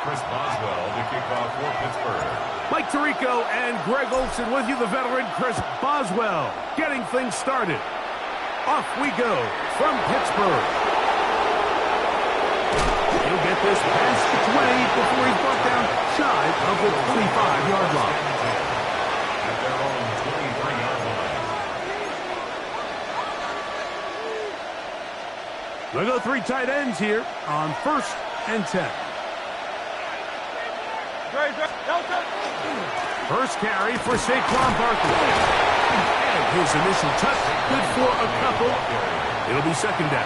Chris Boswell to kick off for Pittsburgh. Mike Tirico and Greg Olson with you, the veteran Chris Boswell, getting things started. Off we go from Pittsburgh. He'll get this past the 20 before he's brought down shy of the 25-yard line. At their own 23-yard line. They'll go three tight ends here on 1st and 10. First carry for Saquon Barkley. And his initial touch, good for a couple. It'll be second down.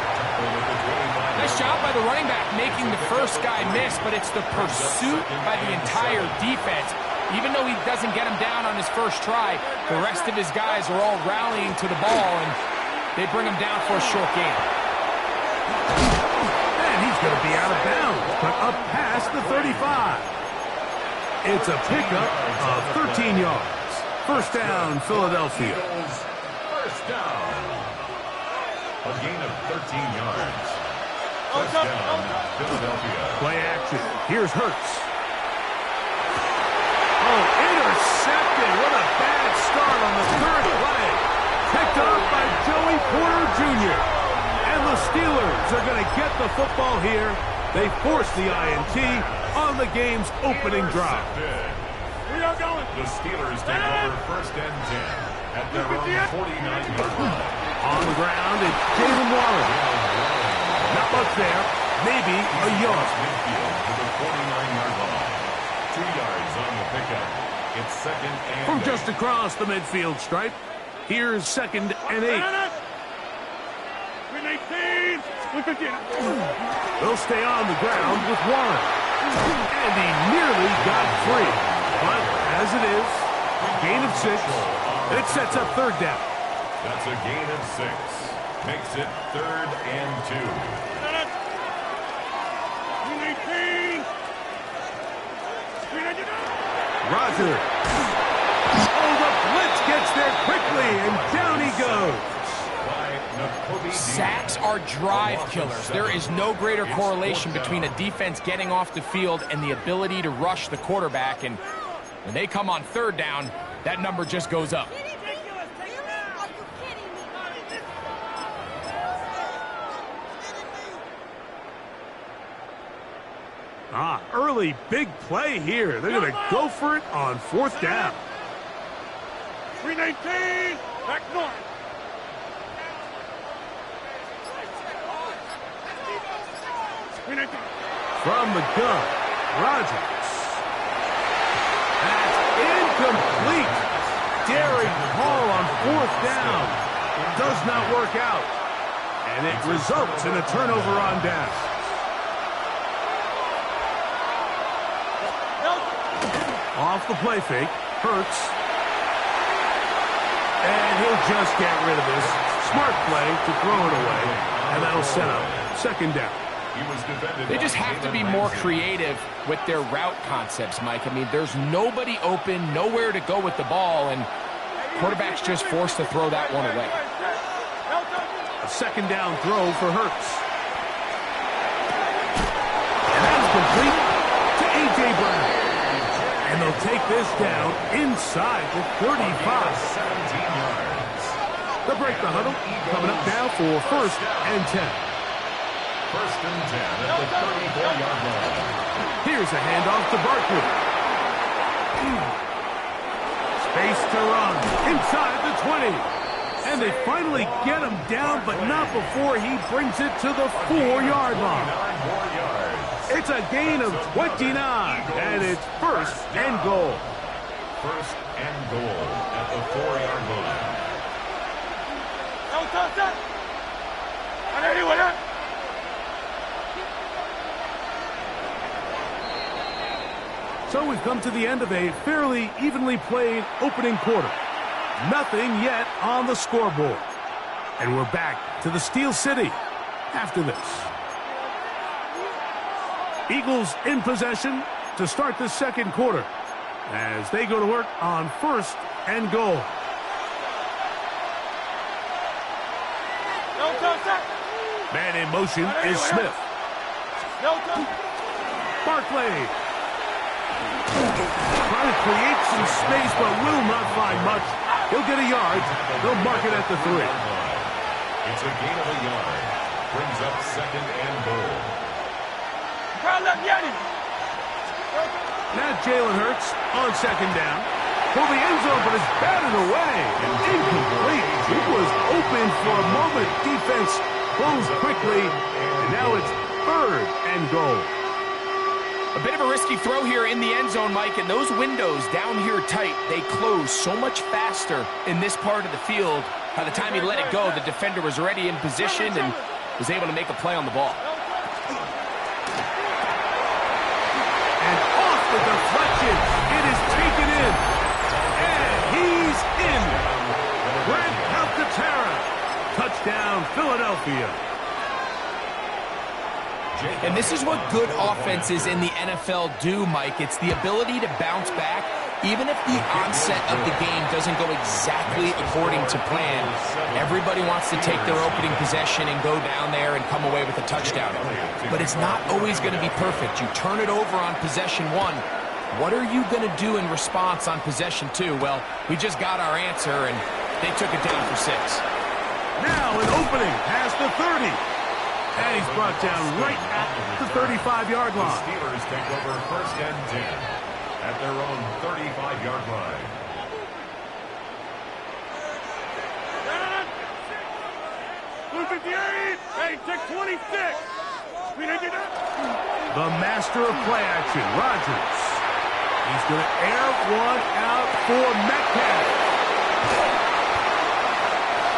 Nice job by the running back making the first guy miss, but it's the pursuit by the entire defense. Even though he doesn't get him down on his first try, the rest of his guys are all rallying to the ball, and they bring him down for a short gain. And he's going to be out of bounds, but up past the 35. It's a pickup of 13 yards. First down, Philadelphia. First down. A gain of 13 yards. First down, Philadelphia. Play action. Here's Hurts. Oh, intercepted. What a bad start on the third play. Picked up by Joey Porter Jr. And the Steelers are going to get the football here. They force the INT on the game's opening drive. The Steelers take over 1st and 10 at their own 49-yard line. On the ground, it's Jalen Warren. Not much there. Maybe a yard. Midfield to the 49-yard line. 2 yards on the pickup. It's 2nd and From 8. just across the midfield stripe, here's 2nd and 8. They'll stay on the ground with Warren. And he nearly got free. But as it is, gain of 6. It sets up 3rd down. That's a gain of 6. Makes it 3rd and 2. Roger. Oh, the blitz gets there quickly, and down he goes. Sacks are drive killers. There is no greater correlation between a defense getting off the field and the ability to rush the quarterback. And when they come on 3rd down, that number just goes up. Early big play here. They're going to go for it on 4th down. 319, back north. From the gun, Rodgers. That's incomplete. Daring Hall on 4th down. Does not work out. And it results in a turnover on down. Off the play fake, Hurts. And he'll just get rid of this. Smart play to throw it away. And that'll set up 2nd down. They just have to be more creative with their route concepts, Mike. I mean, there's nobody open, nowhere to go with the ball, and quarterback's just forced to throw that one away. A 2nd down throw for Hurts. And that's complete to A.J. Brown. And they'll take this down inside the 35. 17 yards. They'll break the huddle. Coming up now for 1st and 10. 1st and 10 at the 34-yard line. Here's a handoff to Barkley. Space to run inside the 20. And they finally get him down, but not before he brings it to the 4-yard line. 9 more yards. It's a gain of 29, and it's 1st and goal. 1st and goal at the 4-yard line. So we've come to the end of a fairly evenly played opening quarter. Nothing yet on the scoreboard. And we're back to the Steel City after this. Eagles in possession to start the 2nd quarter as they go to work on 1st and goal. Man in motion is Smith. Barkley Trying to create some space, but will not find much. He'll get a yard. They'll mark it at the 3. It's a gain of a yard. Brings up second and goal. Now Jalen Hurts on second down. For the end zone, but it's batted away. Incomplete. It was open for a moment. Defense closed quickly, and now it's third and goal. A bit of a risky throw here in the end zone, Mike, and those windows down here tight, they close so much faster in this part of the field. By the time he let it go, the defender was already in position and was able to make a play on the ball. And off the deflection, it is taken in. And he's in. Grant Calcaterra. Touchdown, Philadelphia. And this is what good offenses in the NFL do, Mike. It's the ability to bounce back, even if the onset of the game doesn't go exactly according to plan. Everybody wants to take their opening possession and go down there and come away with a touchdown. But it's not always going to be perfect. You turn it over on possession 1. What are you going to do in response on possession 2? Well, we just got our answer, and they took it down for 6. Now an opening past the 30. And he's brought down right at the 35-yard line. The Steelers take over first and 10 at their own 35-yard line. Hey, take 26. The master of play action, Rodgers. He's going to air one out for Metcalf.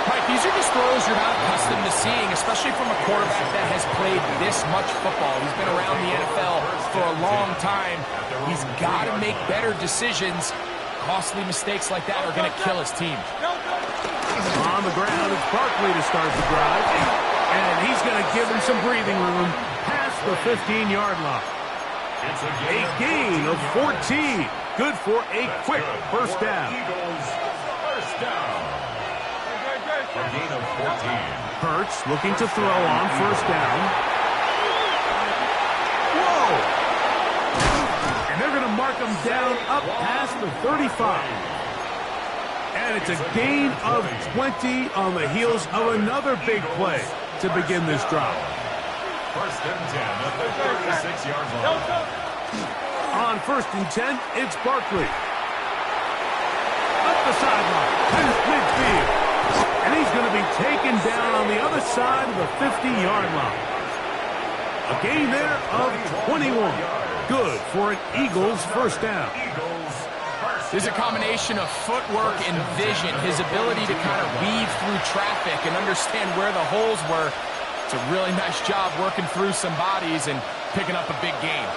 Mike, these are just throws you're not accustomed to seeing, especially from a quarterback that has played this much football. He's been around the NFL for a long time. He's got to make better decisions. Costly mistakes like that are going to kill his team. On the ground, it's Barkley to start the drive. And he's going to give him some breathing room past the 15-yard line. A gain of 14. Good for a quick first down. Eagles, first down. A gain of 14. Hurts looking to throw on first down. Whoa! And they're going to mark him down up past the 35. And it's a gain of 20 on the heels of another big play to begin this drive. First and 10 at the 36-yard line. On first and 10, it's Barkley. Up the sideline, past midfield. And he's going to be taken down on the other side of the 50-yard line. A gain there of 21. Good for an Eagles first down. There's a combination of footwork and vision, his ability to kind of weave through traffic and understand where the holes were. It's a really nice job working through some bodies and picking up a big gain.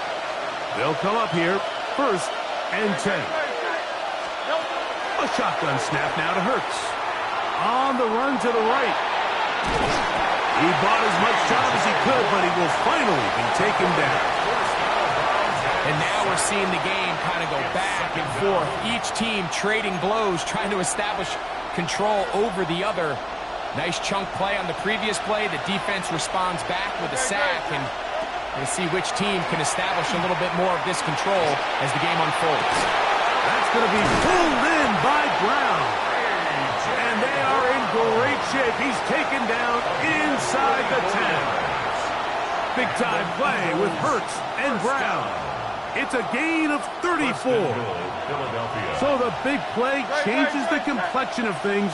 They'll come up here, first and 10. A shotgun snap now to Hurts. On the run to the right. He bought as much time as he could, but he will finally be taken down. And now we're seeing the game kind of go back and forth. Each team trading blows, trying to establish control over the other. Nice chunk play on the previous play. The defense responds back with a sack, and we'll see which team can establish a little bit more of this control as the game unfolds. That's going to be pulled in by Brown. And they are in great shape. He's taken down inside the 10. Big-time play with Hurts and Brown. It's a gain of 34. So the big play changes the complexion of things.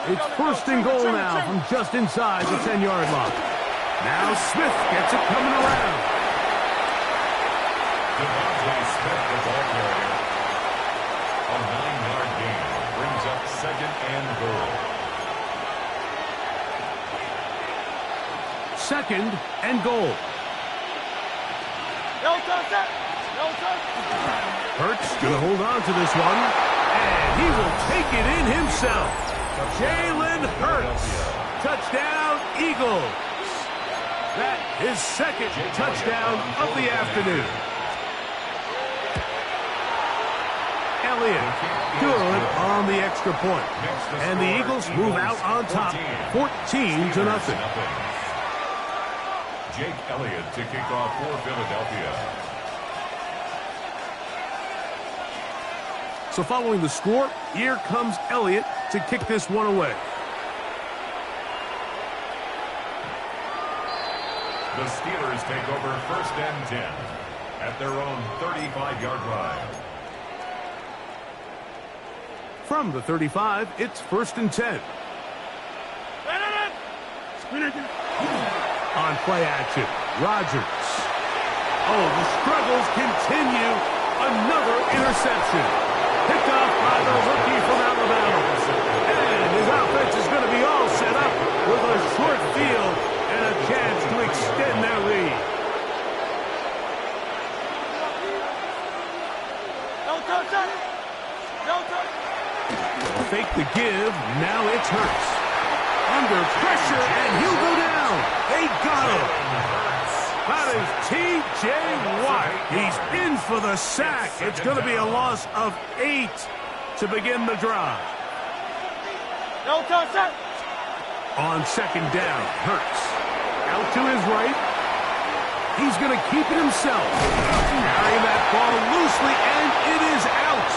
It's first and goal now from just inside the 10-yard line. Now Smith gets it coming around. Smith, the ball carrier. A 9-yard gain brings up second and goal. Second and goal. Hurts going to hold on to this one, and he will take it in himself. Jalen Hurts. Touchdown, Eagles. That is second touchdown of the afternoon. Elliott, good on the extra point. And the Eagles move out on top, 14-0. Jake Elliott to kick off for Philadelphia. So following the score, here comes Elliott to kick this one away. The Steelers take over first and 10 at their own 35-yard line. From the 35, it's first and 10. On play action, Rodgers. Oh, the struggles continue. Another interception. Picked off by the rookie from Alabama. And his offense is going to be all set up with a short field and a chance to extend their lead. Fake the give. Now it's Hurts. Under pressure, and he'll go down. They got him. That is T.J. Watt. He's in for the sack. It's going to be a loss of 8 to begin the drive. On second down, Hurts. Out to his right. He's going to keep it himself. Carrying that ball loosely, and it is out.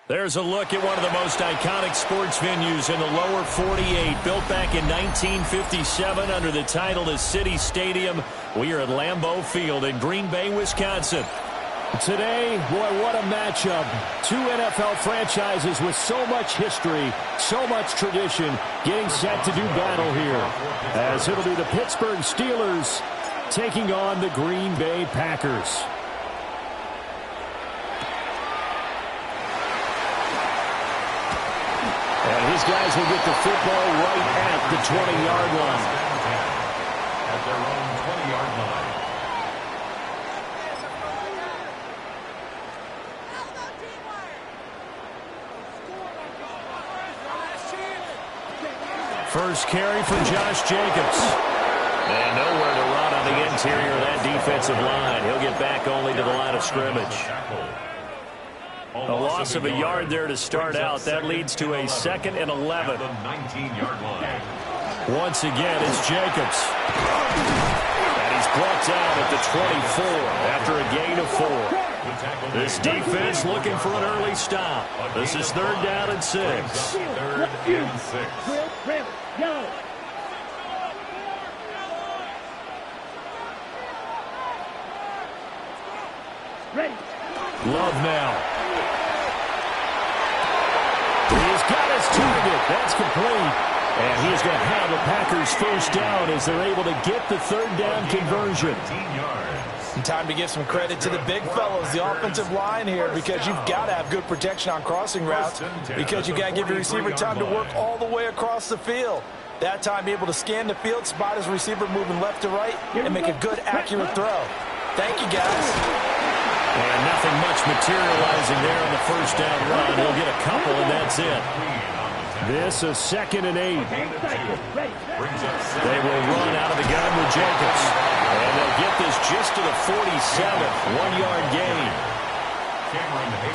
There's a look at one of the most iconic sports venues in the lower 48. Built back in 1957 under the title of City Stadium. We are at Lambeau Field in Green Bay, Wisconsin. Today, boy, what a matchup. Two NFL franchises with so much history, so much tradition, getting set to do battle here. As it'll be the Pittsburgh Steelers taking on the Green Bay Packers. And his guys will get the football right at the 20-yard line. At their own 20-yard line. First carry for Josh Jacobs. And nowhere to run on the interior of that defensive line. He'll get back only to the line of scrimmage. A loss of a yard there to start out. That leads to a 2nd and 11. 19-yard line. Once again, it's Jacobs. And he's brought down at the 24 after a gain of 4. This defense looking for an early stop. This is 3rd down and 6. 3rd and 6. Go. Ready. Love now. He's got his target. That's complete. And he's going to have the Packers first down as they're able to get the 3rd down conversion. Time to give some credit to the big fellows, the offensive line here, because you've got to have good protection on crossing routes, because you've got to give your receiver time to work all the way across the field. That time, be able to scan the field, spot his receiver moving left to right, and make a good, accurate throw. Thank you, guys. And nothing much materializing there on the first down run. He'll get a couple, and that's it. This is 2nd and 8. They will run out of the gun with Jacobs. And they'll get this just to the 47th. 1-yard gain.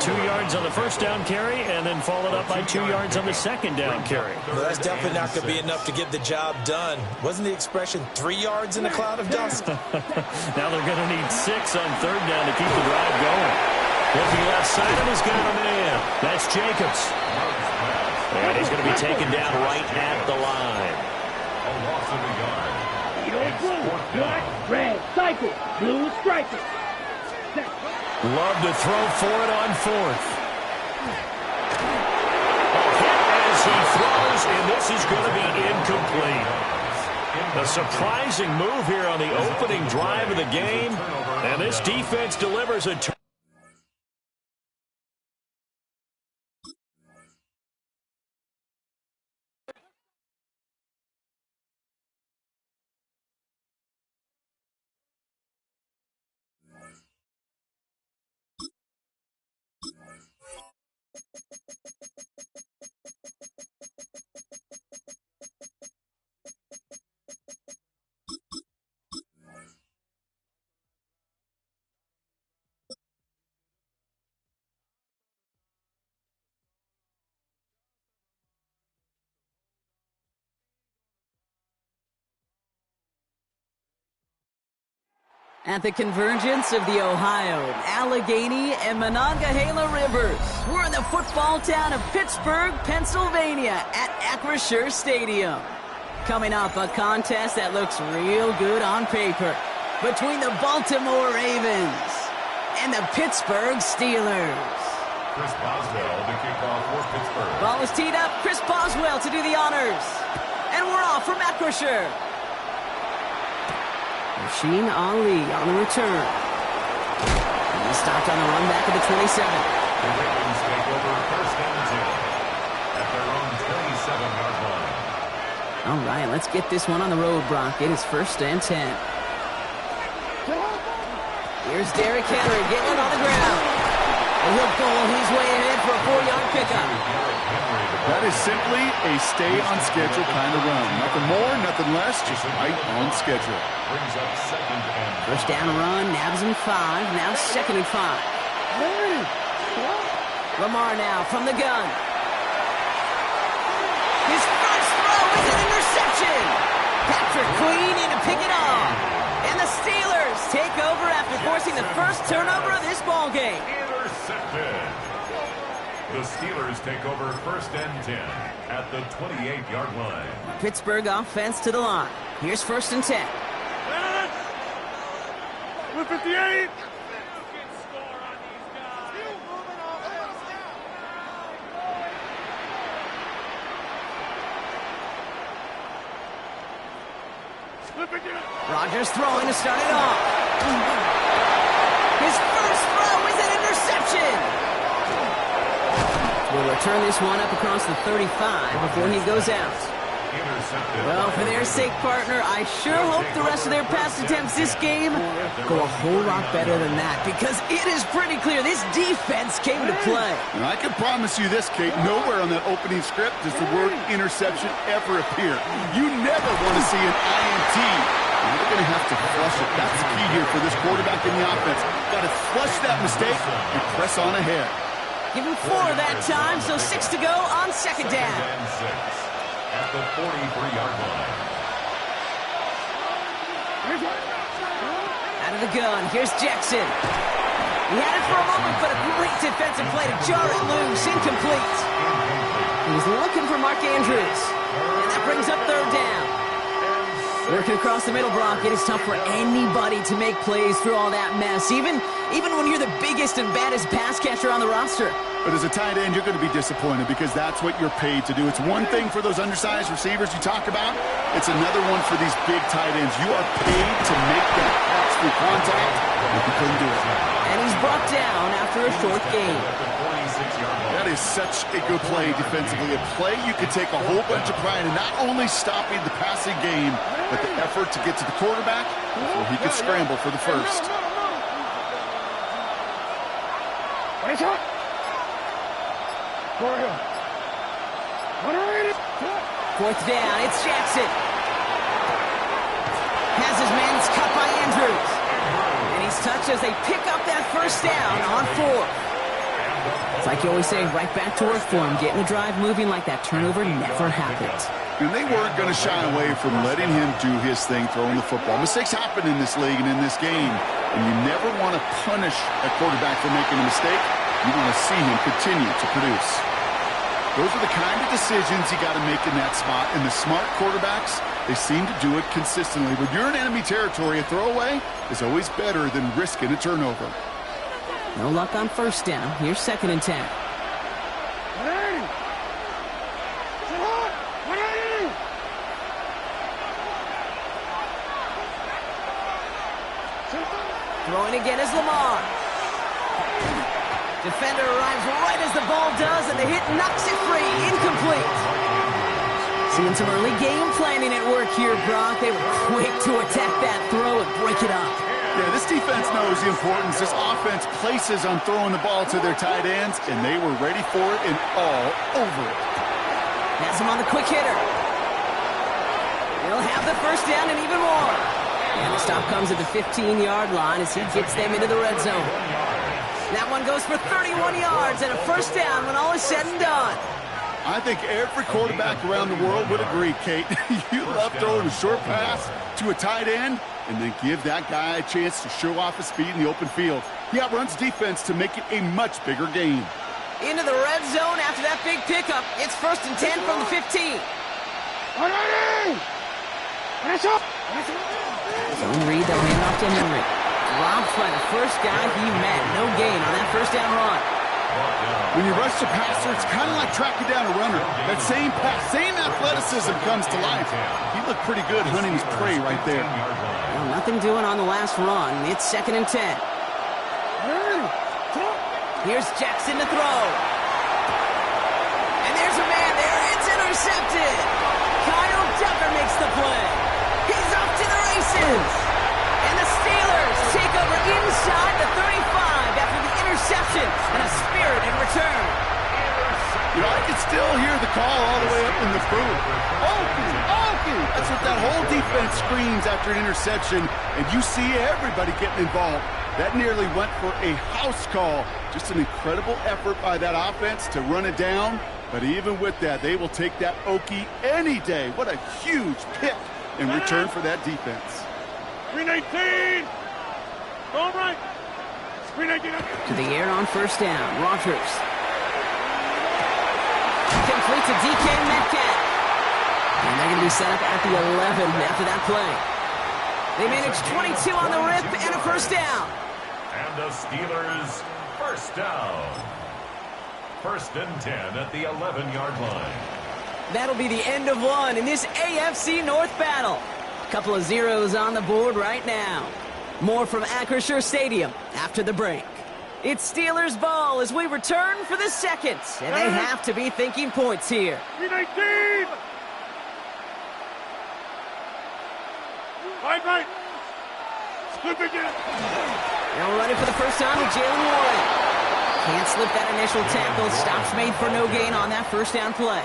2 yards on the first down carry, and then followed up by 2 yards on the 2nd down carry. Well, that's definitely not going to be enough to get the job done. Wasn't the expression 3 yards in a cloud of dust? Now they're going to need 6 on 3rd down to keep the drive going. Looking left side of his got a man. That's Jacobs. And he's going to be taken down right at the line. A loss of a yard. Blue, black, red, cycle, blue striker. Love to throw for it on 4th. A hit as he throws, and this is going to be incomplete. A surprising move here on the opening drive of the game. And this defense delivers a turn. At the convergence of the Ohio, Allegheny, and Monongahela Rivers, we're in the football town of Pittsburgh, Pennsylvania at Acrisure Stadium. Coming up, a contest that looks real good on paper between the Baltimore Ravens and the Pittsburgh Steelers. Chris Boswell to kick off for Pittsburgh. Ball is teed up. Chris Boswell to do the honors. And we're off from Acrisure. Rasheen Ali on the return. And he stopped on the run back at the 27. The Ravens take over first and 10 at their own 27-yard line. All right, let's get this one on the road, Brock. It is first and 10. Here's Derrick Henry getting it on the ground. And he'll goal his way ahead for a 4-yard pickup. That is simply a stay-on-schedule kind of run. Nothing more, nothing less, just right on schedule. Brings up second and First down run, nabs him 5, now second and 5. Lamar now from the gun. His first throw is an interception. Patrick Queen in to pick it off. And the Steelers take over after forcing the first turnover of this ball game. intercepted. The Steelers take over first and 10 at the 28-yard line. Pittsburgh offense to the line. Here's first and 10. 58. Rodgers throwing to start it off. His first throw is an interception. We'll return this one up across the 35 before he goes out. Intercepted. Well, for their sake, partner, I sure hope the rest of their pass attempts this game go a whole lot better than that, because it is pretty clear this defense came to play. And I can promise you this, Kate, nowhere on that opening script does the word interception ever appear. You never want to see an INT. And you're going to have to flush it. That's the key here for this quarterback in the offense. Got to flush that mistake and press on ahead. Give him 4 that time, so 6 to go on second down. And 6 at the 43-yard line. Out of the gun, here's Jackson. He had it for a moment, but a great defensive play to jar it loose. Incomplete. He was looking for Mark Andrews. And that brings up third down. Working across the middle, Brock, it is tough for anybody to make plays through all that mess, even when you're the biggest and baddest pass catcher on the roster. But as a tight end, you're going to be disappointed because that's what you're paid to do. It's one thing for those undersized receivers you talk about. It's another one for these big tight ends. You are paid to make that catch through contact, but you couldn't do it. And he's brought down after a short gain. That is such a good play defensively. A play you could take a whole bunch of pride in, not only stopping the passing game, but the effort to get to the quarterback before he could scramble for the first. Fourth down, it's Jackson. Has his man, it's cut by Andrews. And he's touched as they pick up that first down on 4. It's like you always say, right back to work for him. Getting the drive moving like that turnover never happened. And they weren't going to shy away from letting him do his thing, throwing the football. Mistakes happen in this league and in this game. And you never want to punish a quarterback for making a mistake. You want to see him continue to produce. Those are the kind of decisions you got to make in that spot. And the smart quarterbacks, they seem to do it consistently. When you're in enemy territory, a throwaway is always better than risking a turnover. No luck on first down. Here's second and 10. Throwing again is Lamar. Defender arrives right as the ball does, and the hit knocks it free. Incomplete. Seeing some early game planning at work here, Brock. They were quick to attack that throw and break it up. Yeah, this defense knows the importance this offense places on throwing the ball to their tight ends, and they were ready for it and all over it. Has him on the quick hitter. They'll have the first down and even more. And the stop comes at the 15-yard line as he gets them into the red zone. That one goes for 31 yards and a first down when all is said and done. I think every quarterback around the world would agree, Kate. You love throwing a short pass to a tight end and then give that guy a chance to show off his speed in the open field. He outruns defense to make it a much bigger game. Into the red zone after that big pickup. It's 1st and 10 from the 15. Zone read, they'll hand off to Henry. Dropped by the first guy he met. No gain on that first down run. When you rush the passer, it's kind of like tracking down a runner. That same pass, same athleticism comes to life. He looked pretty good hunting his prey right there. Well, nothing doing on the last run. It's 2nd and 10. Here's Jackson to throw. And there's a man there. It's intercepted. Kyle Tucker makes the play. He's off to the races. And the Steelers take over inside the 35 after the interception and a spirited return. You know, I can still hear the call all the way up in the booth. Okie, okie. That's what that whole defense screams after an interception, and you see everybody getting involved. That nearly went for a house call. Just an incredible effort by that offense to run it down. But even with that, they will take that Okie any day. What a huge pick in return for that defense. 319! Going right! 319! To the air on first down. Rodgers. Complete to DK Metcalf. And they're going to be set up at the 11 after that play. They managed 22 on the rip and a first down. And the Steelers, first down. 1st and 10 at the 11-yard line. That'll be the end of one in this AFC North battle. A couple of zeros on the board right now. More from Acrisure Stadium after the break. It's Steelers ball as we return for the second. And they have to be thinking points here. 319! Right. Slip again. Now running for the first time with Jalen Warren. Can't slip that initial tackle. Stops made for no gain on that first down play.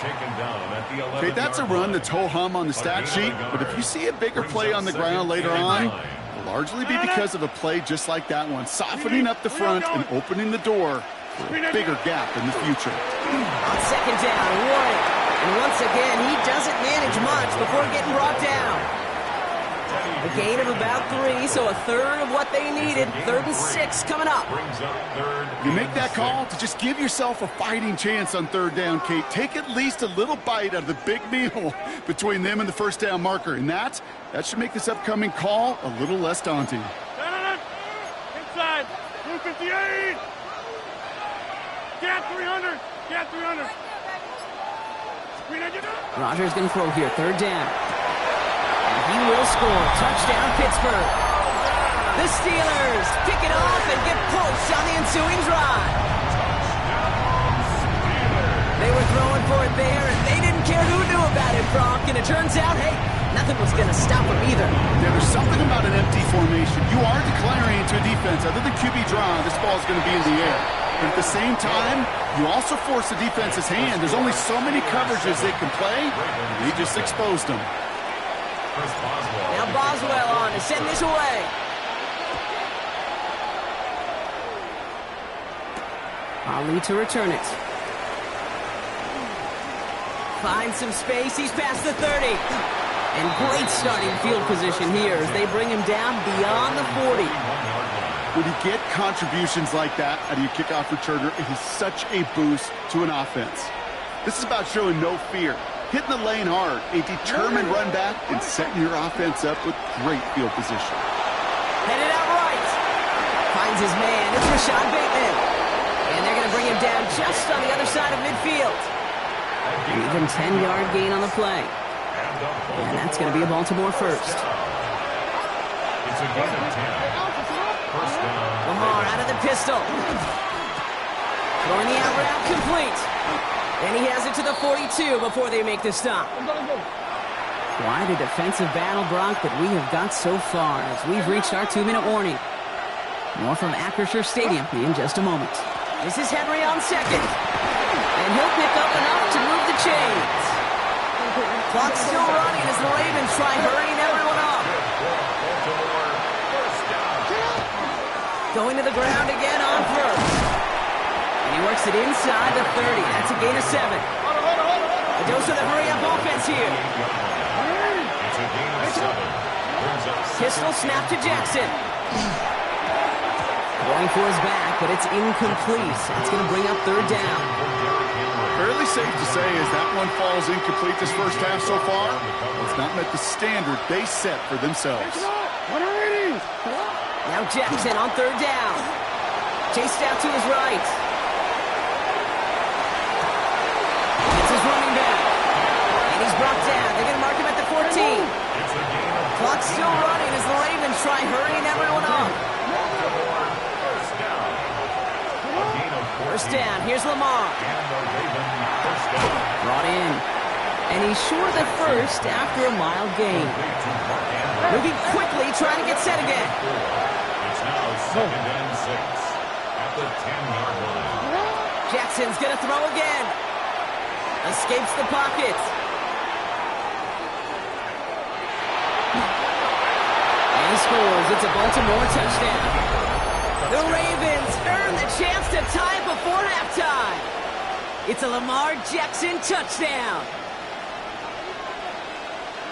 Okay, that's a run that's ho-hum on the stat sheet, but if you see a bigger play on the ground later on, it'll largely be because of a play just like that one, softening up the front and opening the door for a bigger gap in the future. On 2nd down, Warren. And once again, he doesn't manage much before getting brought down. A gain of about 3, so a third of what they needed. 3rd and 6 coming up. You make that call to just give yourself a fighting chance on 3rd down, Kate. Take at least a little bite out of the big meal between them and the first down marker. And that should make this upcoming call a little less daunting. Inside. 258. Get 300. Get 300. Rodgers going to throw here. 3rd down. He will score. Touchdown, Pittsburgh. The Steelers pick it off and get pushed on the ensuing drive. They were throwing for it there, and they didn't care who knew about it, Brock. And it turns out, hey, nothing was going to stop them either. Yeah, there's something about an empty formation. You are declaring to a defense, other than QB draw, this ball's going to be in the air. But at the same time, you also force the defense's hand. There's only so many coverages they can play, and they just exposed them. Now Boswell on to send this away. Ali to return it. Finds some space. He's past the 30. And great starting field position here as they bring him down beyond the 40. When you get contributions like that out of your kickoff returner, it is such a boost to an offense. This is about showing no fear. Hitting the lane hard, a determined run back, and setting your offense up with great field position. Headed out right. Finds his man. It's Rashad Bateman. And they're going to bring him down just on the other side of midfield. An even 10-yard gain on the play. And that's going to be a Baltimore first. It's a gain of 10. First down. Lamar out of the pistol. Throwing the out route complete. And he has it to the 42 before they make the stop. Quite a defensive battle, Brock, that we have got so far as we've reached our 2-minute warning. More from Acrisure Stadium in just a moment. This is Henry on second. And he'll pick up enough to move the chains. Clock's still running as the Ravens try hurrying everyone up. Going to the ground again on first. And he works it inside the 30. That's a gain of 7. A dose of the hurry-up offense here. It's a gain of 7. Brings up Pistol snap to Jackson. Going for his back, but it's incomplete. It's going to bring up third down. Fairly safe to say as that one falls incomplete this first half so far, it's not met the standard they set for themselves. Now Jackson on third down. Chased out to his right. It's his running back. And he's brought down. They're going to mark him at the 14. Clock's still running as the Ravens try hurrying everyone up. First down. Here's Lamar. Brought in. And he's short of the first after a mild gain. Moving quickly, trying to get set again. It's now 2nd and 6 at the 10-yard line. Jackson's going to throw again. Escapes the pocket. And he scores. It's a Baltimore touchdown. The Ravens earn the chance to tie before halftime. It's a Lamar Jackson touchdown.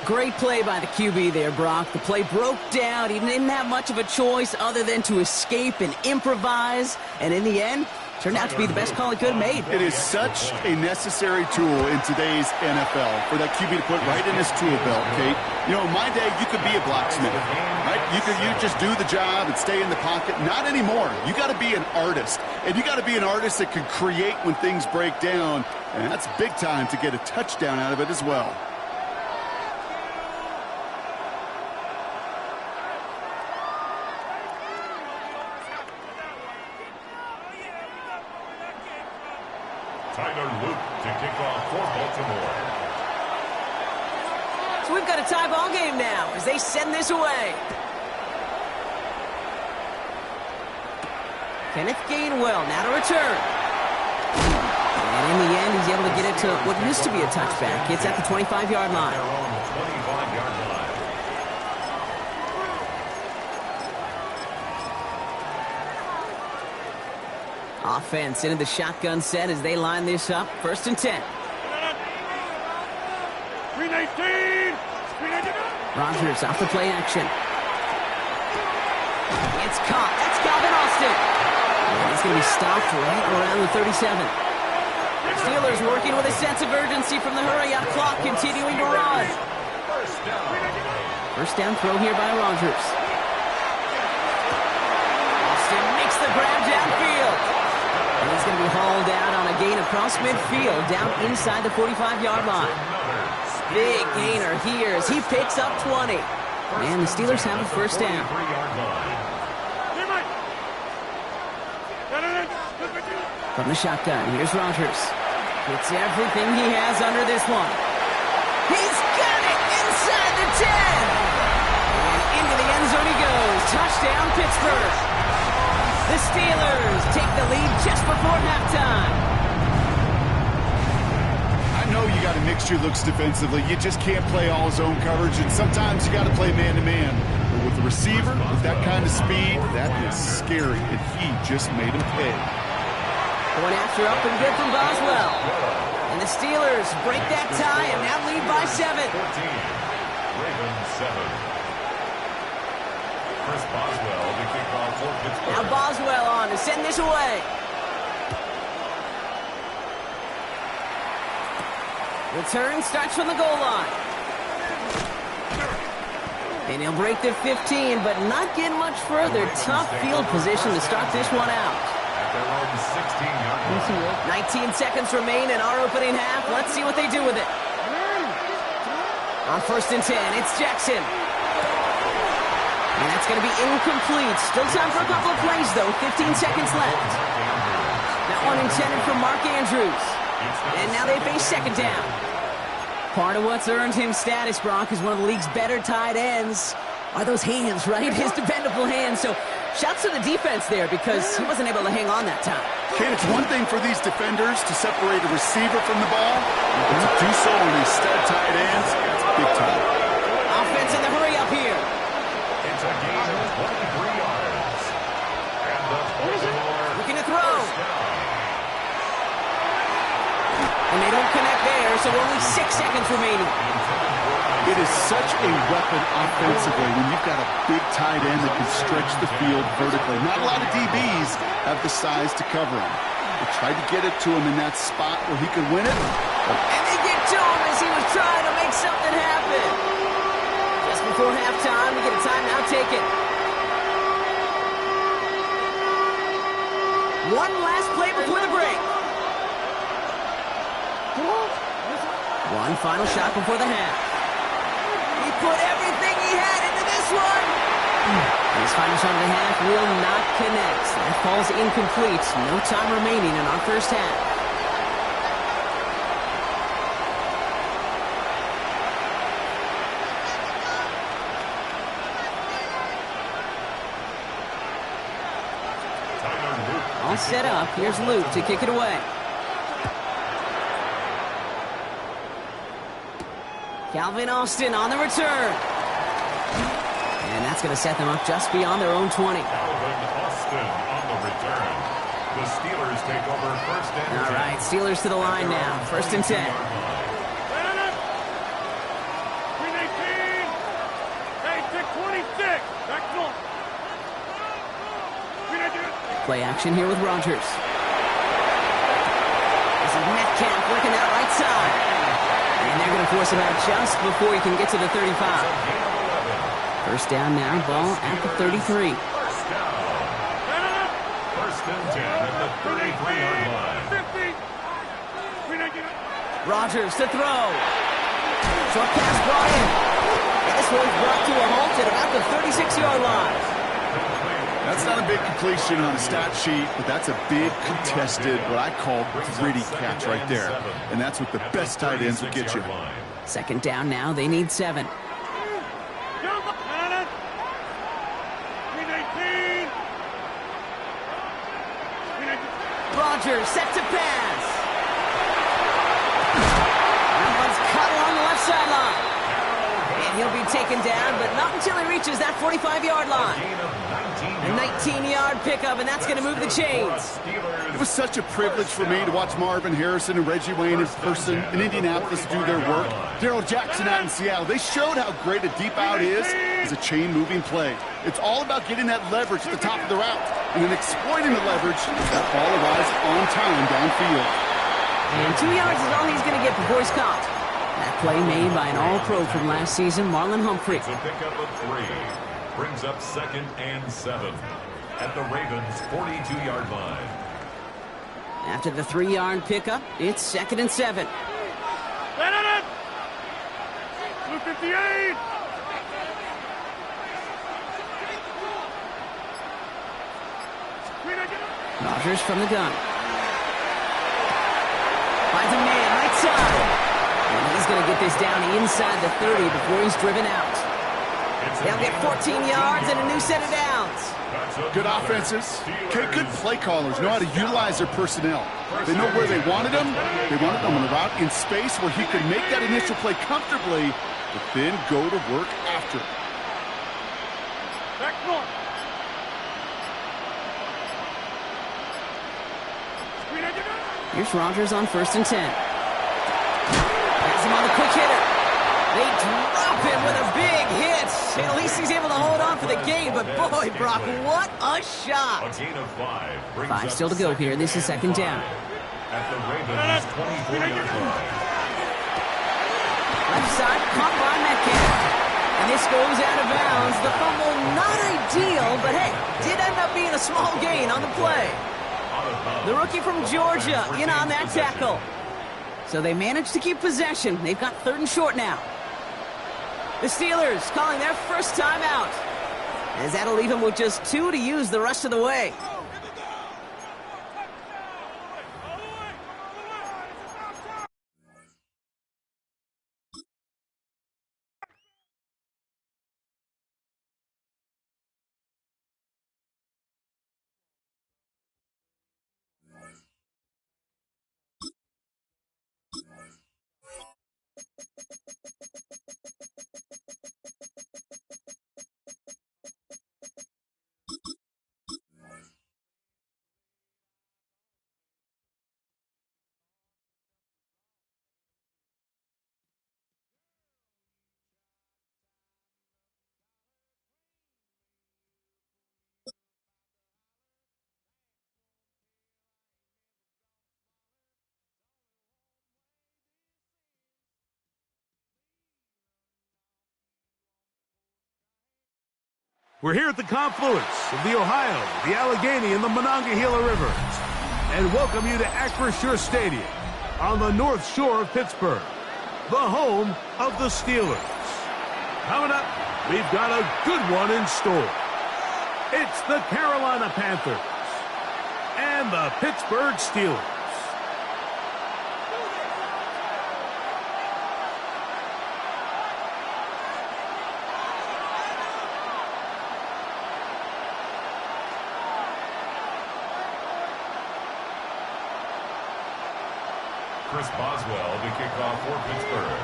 Great play by the QB there, Brock. The play broke down. He didn't have much of a choice other than to escape and improvise. And in the end, turned out to be the best call he could have made. It is such a necessary tool in today's NFL for that QB to put right in his tool belt, Kate. You know, in my day, you could be a blacksmith, right? You just do the job and stay in the pocket. Not anymore. You got to be an artist. And you got to be an artist that can create when things break down. And that's big time to get a touchdown out of it as well. Tyler Luke to kick off for Baltimore. So we've got a tie ball game now as they send this away. Kenneth Gainwell now to return. And in the end, he's able to get it to what used to be a touchback. It's at the 25-yard line. Their own 25-yard line. Offense into the shotgun set as they line this up. 1st and 10. Rodgers off the play action. It's caught. That's Calvin Austin. And he's going to be stopped right around the 37. Steelers working with a sense of urgency from the hurry-up clock, continuing to run. First down throw here by Rodgers. Austin makes the grab downfield. And he's going to be hauled out on a gain across midfield, down inside the 45-yard line. Big gainer here as he picks up 20. And the Steelers have a first down. From the shotgun, here's Rodgers. Gets everything he has under this one. He's got it inside the 10. And into the end zone he goes. Touchdown, Pittsburgh. The Steelers take the lead just before halftime. I know you got to mix your looks defensively. You just can't play all zone coverage, and sometimes you got to play man-to-man. But with the receiver, with that kind of speed, that is scary, and he just made him pay. Going after up and good from Boswell. And the Steelers break that tie and now lead by 7. 14. Ravens 7. Chris Boswell to kick off for Pittsburgh. Now Boswell on to send this away. Return starts from the goal line. And he'll break the 15, but not get much further. Tough field position to start this one out. At their own 16-yard line. 19 seconds remain in our opening half. Let's see what they do with it. On 1st and 10, it's Jackson. And that's going to be incomplete. Still time for a couple of plays, though. 15 seconds left. That one intended for Mark Andrews. And now they face second down. Part of what's earned him status, Brock, is one of the league's better tight ends. Are those hands, right? His dependable hands. So shouts to the defense there because he wasn't able to hang on that time. Kate, it's one thing for these defenders to separate a receiver from the ball, but to do so on these stud tight ends, that's big time. Offense in the hurry up here. It's a gain of 23 yards. And the Baltimore Looking to throw. first down. And they don't connect there, so only 6 seconds remaining. It is such a weapon offensively when you've got a big tight end that can stretch the field vertically. Not a lot of DBs have the size to cover him. They tried to get it to him in that spot where he could win it. And they get to him as he was trying to make something happen. Just before halftime, we get a timeout taken. One last play before the break. One final shot before the half. He put everything he had into this one. His final shot of the half will not connect. That falls incomplete. No time remaining in our first half. All set up. Here's Luke to kick it away. Calvin Austin on the return. And that's going to set them up just beyond their own 20. Calvin Austin on the return. The Steelers take over first and 10. All right, Steelers to the line now. First and 10. Play action here with Rodgers. This is Metcalf working that right side. And they're going to force him out just before he can get to the 35. First down now, ball at the 33. First down. First and 10 at the 33-yard line. Rodgers to throw. Short pass brought in. And this one's brought to a halt at about the 36-yard line. That's not a big completion on a stat sheet, but that's a big contested, what I call gritty catch right there. And that's what the best tight ends will get you. Second down now, they need 7. Rodgers set to pass. That one's cut along the left sideline. And he'll be taken down, but not until he reaches that 45-yard line. A 19-yard pickup, and that's going to move the chains. It was such a privilege for me to watch Marvin Harrison and Reggie Wayne in person in Indianapolis do their work. Darrell Jackson out in Seattle. They showed how great a deep out is as a chain-moving play. It's all about getting that leverage at the top of the route and then exploiting the leverage as that ball arrives on time downfield. And 2 yards is all he's going to get before he's caught. That play made by an all-pro from last season, Marlon Humphrey. It's a pickup of 3. Brings up second and 7 at the Ravens' 42-yard line. After the 3-yard pickup, it's second and 7. Blue 58. Rodgers from the gun. Finds a man right side. And he's going to get this down inside the 30 before he's driven out. They'll get 14 yards and a new set of downs. Good offenses. Okay, good play callers know how to utilize their personnel. They know where they wanted them. They wanted them on the route in space where he could make that initial play comfortably, but then go to work after. Back north. Here's Rodgers on first and 10. Has him on the quick hitter. They drop him with a big hit. At least he's able to hold on for the game, but boy, Brock, what a shot. A gain of 5. 5 still to go here. This is second down. At the Ravens' 24-yard line. Left side, caught by Metcalf. And this goes out of bounds. The fumble, not ideal, but hey, did end up being a small gain on the play. The rookie from Georgia in on that tackle. So they managed to keep possession. They've got third and short now. The Steelers calling their first timeout. as that'll leave him with just 2 to use the rest of the way. We're here at the confluence of the Ohio, the Allegheny, and the Monongahela Rivers, and welcome you to Acrisure Stadium on the North Shore of Pittsburgh, the home of the Steelers. Coming up, we've got a good one in store. It's the Carolina Panthers and the Pittsburgh Steelers. Chris Boswell to kick off for Pittsburgh.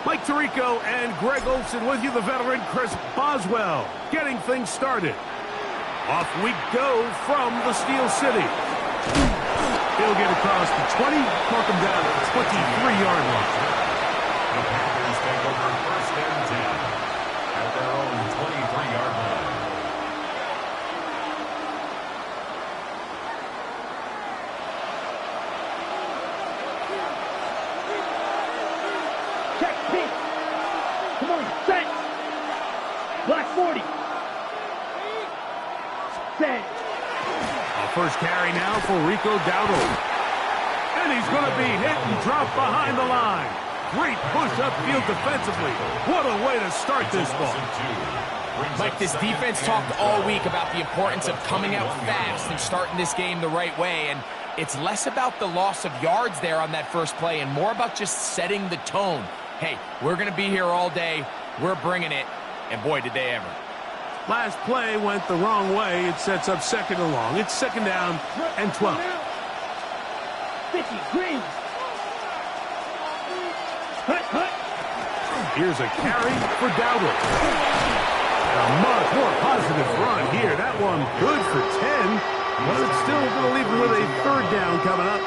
Mike Tirico and Greg Olsen with you, the veteran Chris Boswell, getting things started. Off we go from the Steel City. He'll get across the 20, mark him down at the 23-yard line. The Panthers take over first and 10 at their own 23-yard line. Check pitch. Come on, set. Black 40. Set. A first carry now for Rico Dowdle. And he's going to be hit and dropped behind the line. Great push upfield defensively. What a way to start this ball. Mike, this defense talked all week about the importance of coming out fast and starting this game the right way. And it's less about the loss of yards there on that first play and more about just setting the tone. Hey, we're going to be here all day. We're bringing it. And boy, did they ever. Last play went the wrong way. It sets up second and long. It's second down and 12. 50 green. Hut, hut. Here's a carry for Dowdle. A much more positive run here. That one good for 10, but it's still going to leave him with a third down coming up.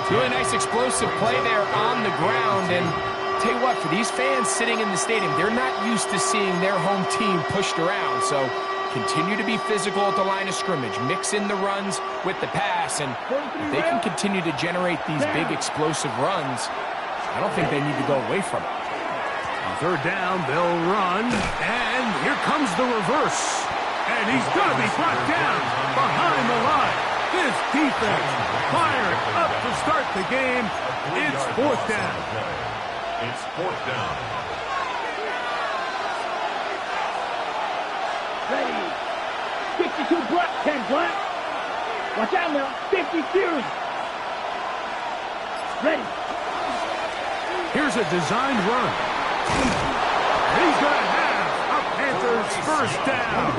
Really nice explosive play there on the ground. And tell you what, for these fans sitting in the stadium, they're not used to seeing their home team pushed around. So continue to be physical at the line of scrimmage. Mix in the runs with the pass. And if they can continue to generate these big explosive runs, I don't think they need to go away from it. On third down, they'll run, and here comes the reverse. And he's going to be brought down behind the line. This defense fired up to start the game. It's fourth down. It's fourth down. Ready. 52 black, 10 black. Watch out now. 50 Fury. Ready. Here's a designed run. He's going to have a Panthers first down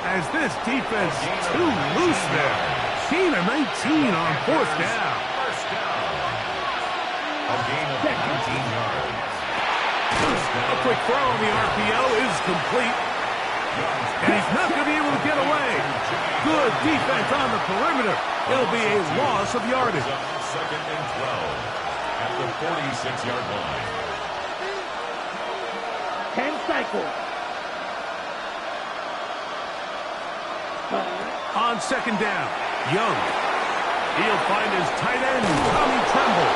as this defense too loose there. 19 on fourth down. First down. A gain of 19 yards. A quick throw on the RPO is complete. And he's not going to be able to get away. Good defense on the perimeter. It'll be a loss of yardage. Second and 12 at the 46-yard line. 10 cycles. On second down, Young. He'll find his tight end, Tommy Tremble.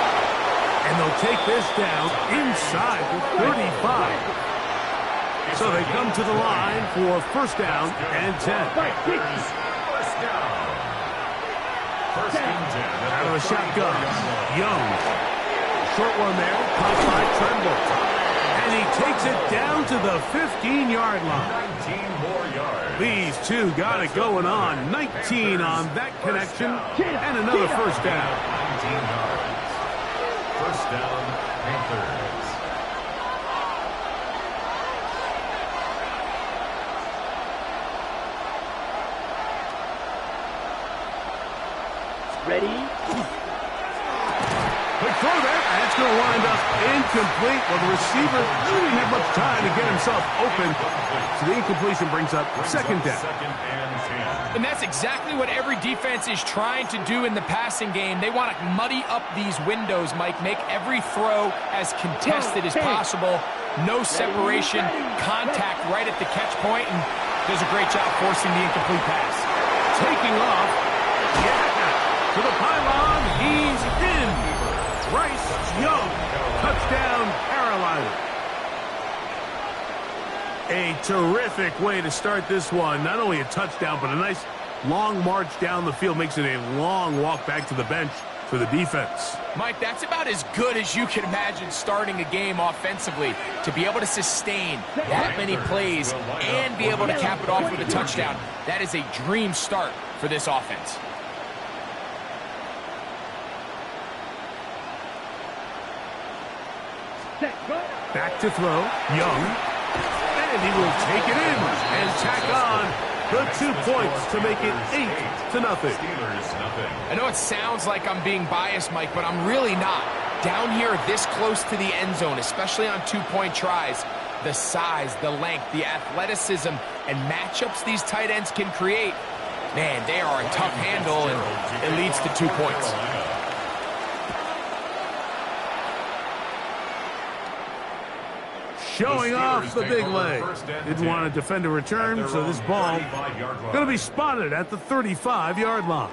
And they'll take this down inside the 35. So they come to the line for first down and 10. First down. First and 10. Out of the shotgun. Young. Short one there. Caught by Tremble. And he takes it down to the 15-yard line. 19 more yards. These two got it going on. 19 on that connection. And another first down. 19 yards. First down, Panthers. Ready? Quick throw there. That's going to wind up incomplete. Well, the receiver didn't have much time to get himself open. So the incompletion brings up second down. Second and 10. And that's exactly what every defense is trying to do in the passing game. They want to muddy up these windows, Mike, make every throw as contested as possible. No separation, contact right at the catch point, and does a great job forcing the incomplete pass. Taking off. Yeah. To the pylon. He's in. Bryce Young. Touchdown, Carolina. A terrific way to start this one. Not only a touchdown, but a nice long march down the field. Makes it a long walk back to the bench for the defense. Mike, that's about as good as you can imagine starting a game offensively. To be able to sustain that many plays and be able to cap it off with a touchdown, that is a dream start for this offense. Back to throw. Young. And he will take it in and tack on the 2 points to make it 8-0. Steelers, nothing. I know it sounds like I'm being biased, Mike, but I'm really not. Down here this close to the end zone, especially on 2-point tries, the size, the length, the athleticism, and matchups these tight ends can create, man, they are a tough handle, and it leads to 2 points. Showing off the big leg. Didn't want to defend a return, so this ball going to be spotted at the 35-yard line.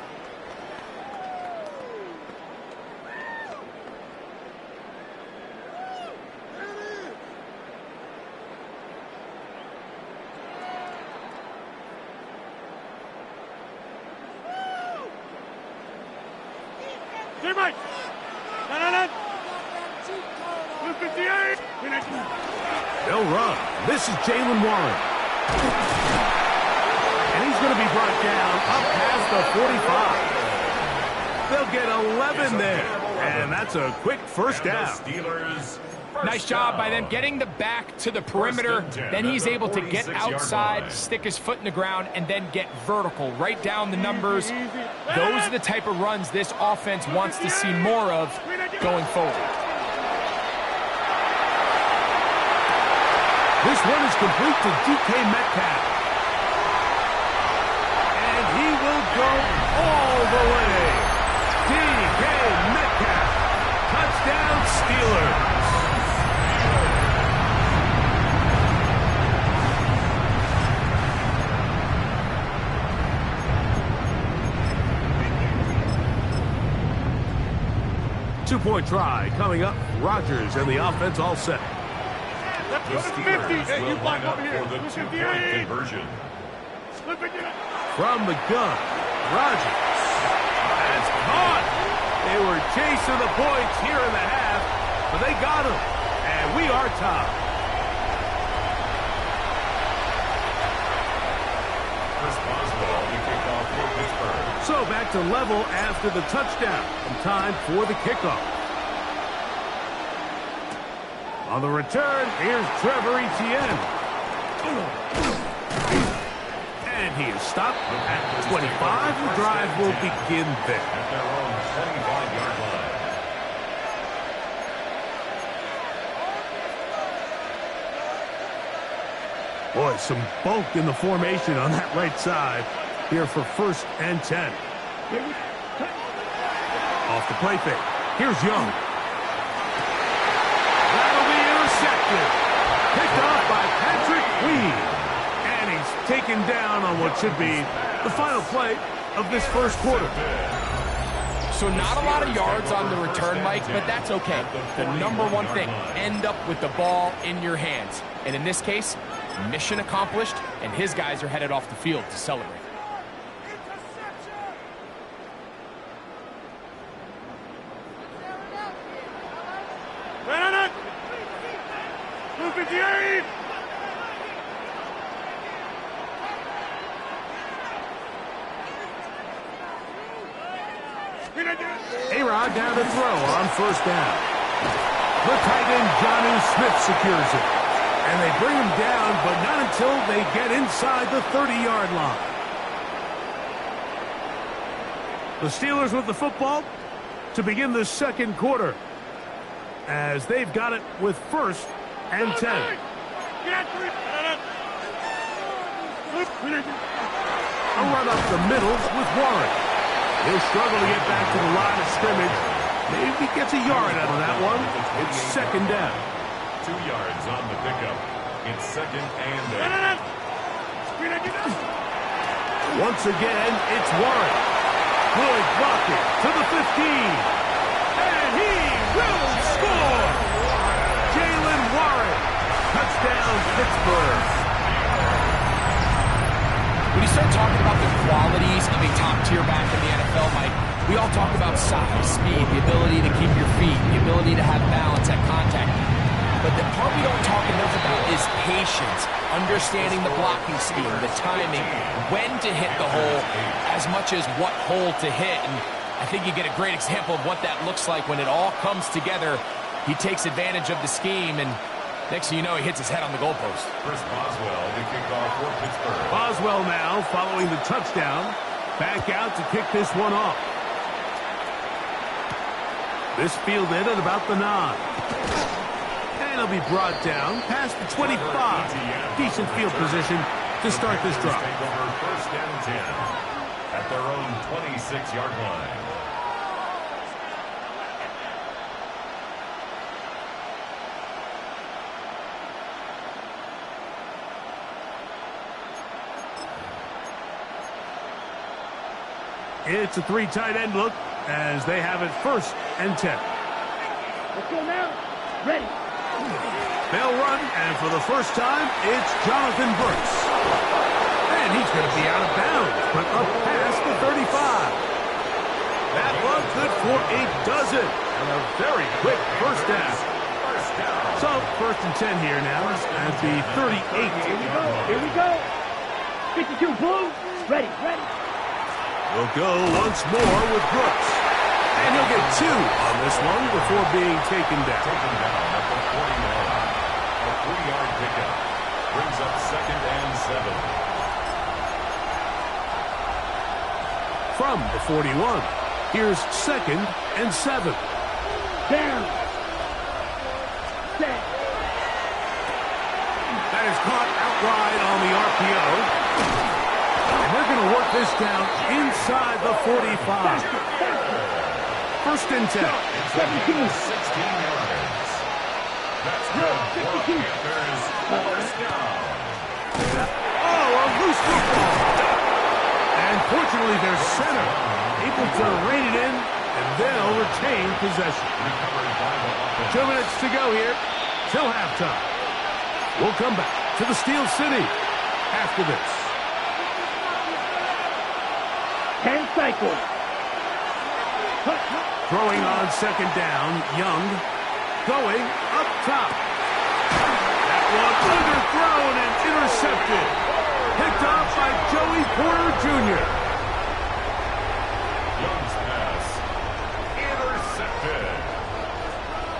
They'll run. This is Jalen Warren. And he's going to be brought down up past the 45. They'll get 11 there. And that's a quick first down. Nice job by them getting the back to the perimeter. Then he's able to get outside, stick his foot in the ground, and then get vertical. Right down the numbers. Those are the type of runs this offense wants to see more of going forward. This one is complete to DK Metcalf. And he will go all the way. DK Metcalf. Touchdown, Steelers. Two-point try coming up. Rodgers and the offense all set. The Steelers will line up for the two-point conversion. From the gun, Rodgers has caught. They were chasing the points here in the half, but they got them, and we are tied. First ball to kick off for Pittsburgh. So back to level after the touchdown, and time for the kickoff. On the return, here's Trevor Etienne. And he is stopped at 25. The drive will begin there. At their own 25-yard line. Boy, some bulk in the formation on that right side here for 1st and 10. Off the play fake. Here's Young. That'll be intercepted. Picked off by Patrick Queen. And he's taken down on what should be the final play of this first quarter. So not a lot of yards on the return, Mike, but that's okay. The number one thing, end up with the ball in your hands. And in this case, mission accomplished, and his guys are headed off the field to celebrate. A-Rod down to throw on first down. The tight end, Jonnu Smith, secures it. And they bring him down, but not until they get inside the 30-yard line. The Steelers with the football to begin the second quarter, as they've got it with first and 10. A run up the middle with Warren. He'll struggle to get back to the line of scrimmage. Maybe gets a yard out of that one. It's second down. 2 yards on the pickup. It's second and 8. Once again, it's Warren. Good blocking to the 15. And he will score! Jalen Warren. Touchdown, Pittsburgh. When you start talking about the qualities of a top-tier back in the NFL, Mike, we all talk about size, speed, the ability to keep your feet, the ability to have balance at contact. But the part we don't talk enough about is patience, understanding the blocking scheme, the timing, when to hit the hole, as much as what hole to hit. And I think you get a great example of what that looks like when it all comes together. He takes advantage of the scheme, and next thing you know, he hits his head on the goalpost. Chris Boswell to kick off for Pittsburgh. Boswell now, following the touchdown, back out to kick this one off. This fielded at about the 9. And he'll be brought down past the 25. Decent field position to start this drive. Take over first and 10 at their own 26-yard line. It's a 3 tight end look as they have it first and 10. Let's go now. Ready. They'll run, and for the first time, it's Jonathan Brooks. And he's going to be out of bounds, but up past the 35. That one good for a dozen, and a very quick first down. So, first and 10 here now at the 38. Here we go. Here we go. 52 Blue. Ready. Ready. We'll go once more with Brooks. And he'll get 2 on this one before being taken down. Taken down at the 41. A 3-yard pickup. Brings up second and 7. From the 41, here's second and 7. Down. Set. That is caught outright on the RPO. And they're going to work this down inside the 45. First and 10. 17. 16 yards. That's good. 52. Panthers first down. Oh, a loose football. And fortunately, their center able to rein it in, and they'll retain possession. 2 minutes to go here till halftime. We'll come back to the Steel City after this. 10 cycles. Throwing on second down, Young going up top. That one underthrown and intercepted. Picked off by Joey Porter Jr. Young's pass intercepted.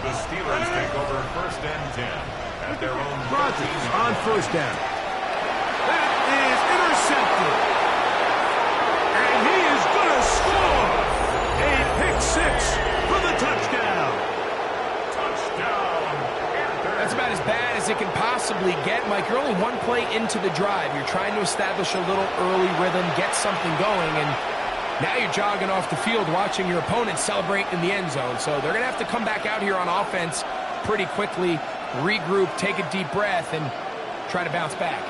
The Steelers take over first and 10 at their own. Rodgers on first down. That is intercepted. And he is going to score. A pick 6 for the touchdown. Touchdown. That's about as bad as it can possibly get, Mike. You're only one play into the drive. You're trying to establish a little early rhythm, get something going, and now you're jogging off the field watching your opponent celebrate in the end zone. So they're going to have to come back out here on offense pretty quickly, regroup, take a deep breath, and try to bounce back.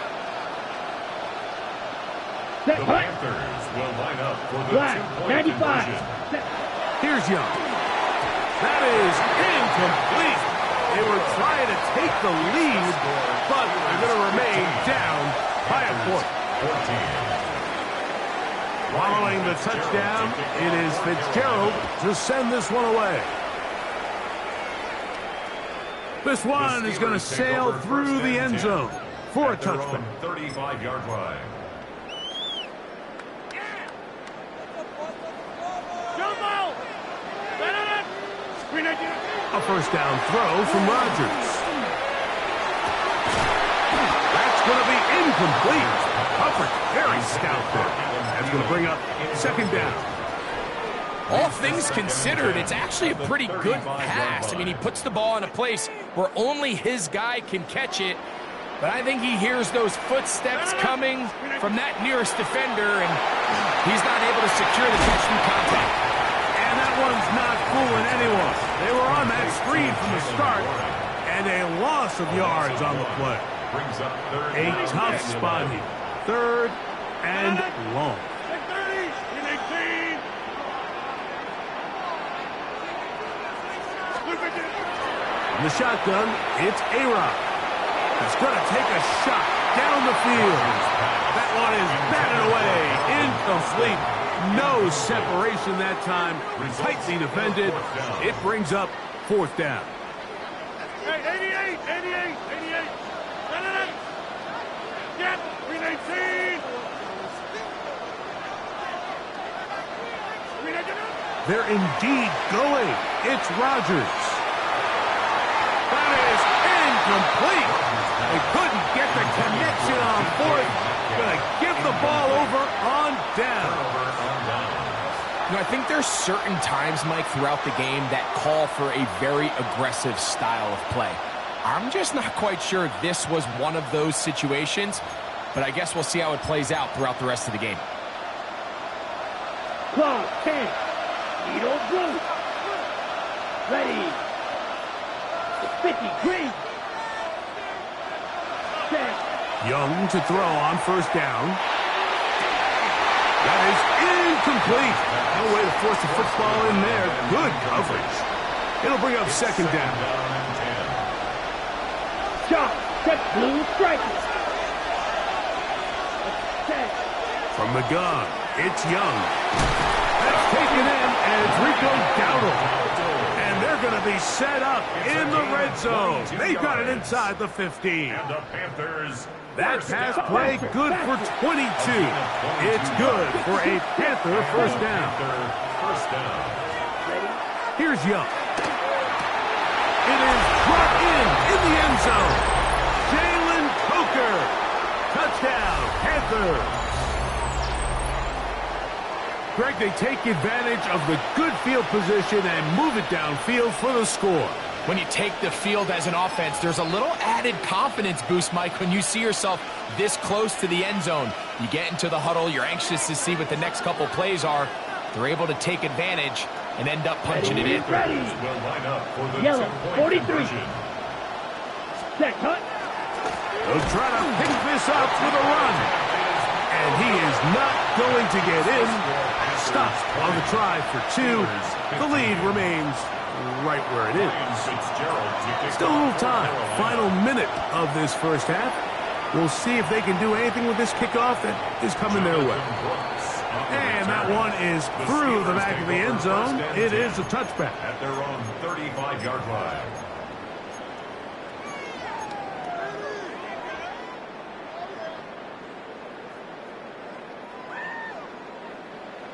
The Panthers will line up for the two-point 95. conversion. Here's Young. That is incomplete. They were trying to take the lead, but they're going to remain down by a point. 14. Following the touchdown, it is Fitzgerald to send this one away. This one is going to sail through the end zone for a touchback. 35-yard line. A first down throw from Rodgers. That's going to be incomplete. Coverage very stout there. That's going to bring up second down. All things considered, it's actually a pretty good pass. I mean, he puts the ball in a place where only his guy can catch it. But I think he hears those footsteps coming from that nearest defender, and he's not able to secure the catch through contact. And that one's not fooling anyone. They were on that screen from the start, and a loss of yards on the play. A tough spot here. Third and long. In the shotgun, it's A-Rod. He's going to take a shot down the field. That one is batted away. Incomplete. No separation that time. Tightly defended. It brings up fourth down. 88. Get 319. They're indeed going. It's Rodgers. That is incomplete. They couldn't get the connection on fourth. Going to give the ball over on down. You know, I think there's certain times, Mike, throughout the game that call for a very aggressive style of play. I'm just not quite sure this was one of those situations, but I guess we'll see how it plays out throughout the rest of the game. Clock 10. Needle blue. Ready. 50 green. Set. Young to throw on first down. That is incomplete. No way to force the football in there. Good coverage. It'll bring up second down. Shot. Set blue strikers. Set. From the gun, it's Young. That's taken in, and it's Rico Dowdle. And they're going to be set up in the red zone. They've got it inside the 15. And the Panthers. That pass play good for 22. It's good for a Panther first down. Here's Young. It is brought in the end zone. Jalen Coker. Touchdown, Panthers. Greg, they take advantage of the good field position and move it downfield for the score. When you take the field as an offense, there's a little added confidence boost, Mike, when you see yourself this close to the end zone. You get into the huddle, you're anxious to see what the next couple plays are. They're able to take advantage and end up punching it in. Ready. Yellow, 43. Set cut. They'll try to pick this up with a run. And he is not going to get in. Stopped on the try for 2. The lead remains right where it is. Still a little time. Final minute of this first half. We'll see if they can do anything with this kickoff that is coming their way. And that one is through the back of the end zone. It is a touchback. At their own 35-yard line.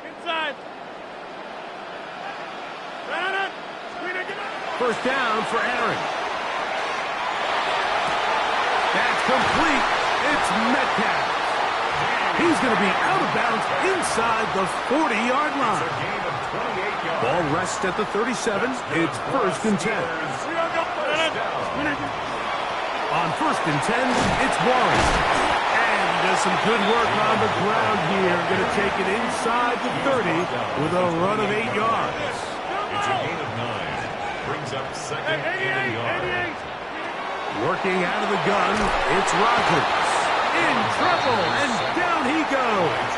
Inside. First down for Aaron. That's complete. It's Metcalf. He's going to be out of bounds inside the 40-yard line. Ball rests at the 37. It's first and 10. On first and 10, it's Warren. And he does some good work on the ground here. Going to take it inside the 30 with a run of 8 yards. It's a gain of 9. Brings up second and 8. Working out of the gun, it's Rodgers. In trouble, and down he goes.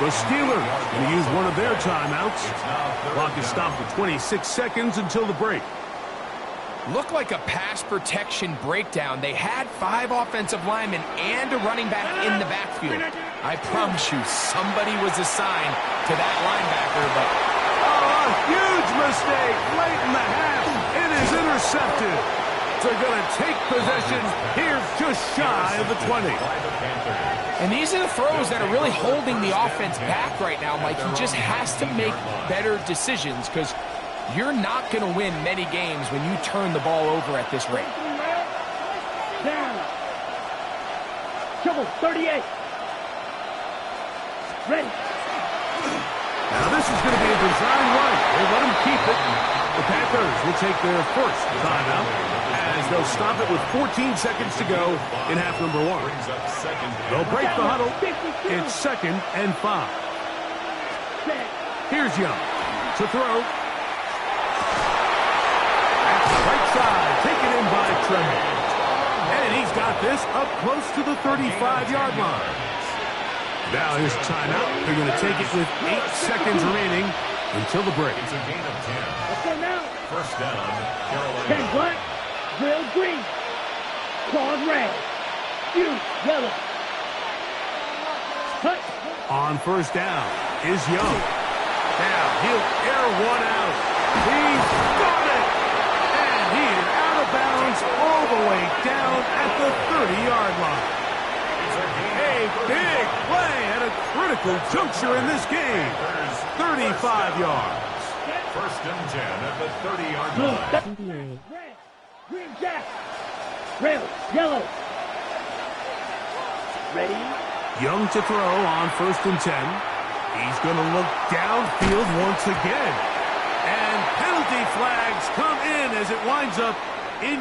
The Steelers going to use one of their timeouts. Clock is stopped at 26 seconds until the break. Looked like a pass protection breakdown. They had 5 offensive linemen and a running back in the backfield. I promise you, somebody was assigned to that linebacker, but a huge mistake late in the half. It is intercepted. intercepted. They're going to take possession here just shy of the 20. And these are the throws that are really holding the offense back right now, Mike. He just has to make better decisions because you're not going to win many games when you turn the ball over at this rate. Down. Trouble, 38. Ready. Now this is going to be a design run. They let him keep it. The Panthers will take their first timeout as they'll stop it with 14 seconds to go in half number 1. They'll break the huddle. It's 2nd and 5. Here's Young to throw. At the right side, taken in by Tremble. And he's got this up close to the 35-yard line. Now his timeout. They're going to take it with 8 seconds remaining until the break. It's a gain of 10. Let's go now. First down, 10 Carolina. black, drill green, claws red, use yellow. Cut. On first down is Young. Now he'll air one out. He's got it! And he is out of bounds all the way down at the 30-yard line. A big play at a critical juncture in this game. 35 yards. First and 10 at the 30-yard line. Red, green jack, red, yellow. Ready? Young to throw on first and 10. He's going to look downfield once again. And penalty flags come in as it winds up in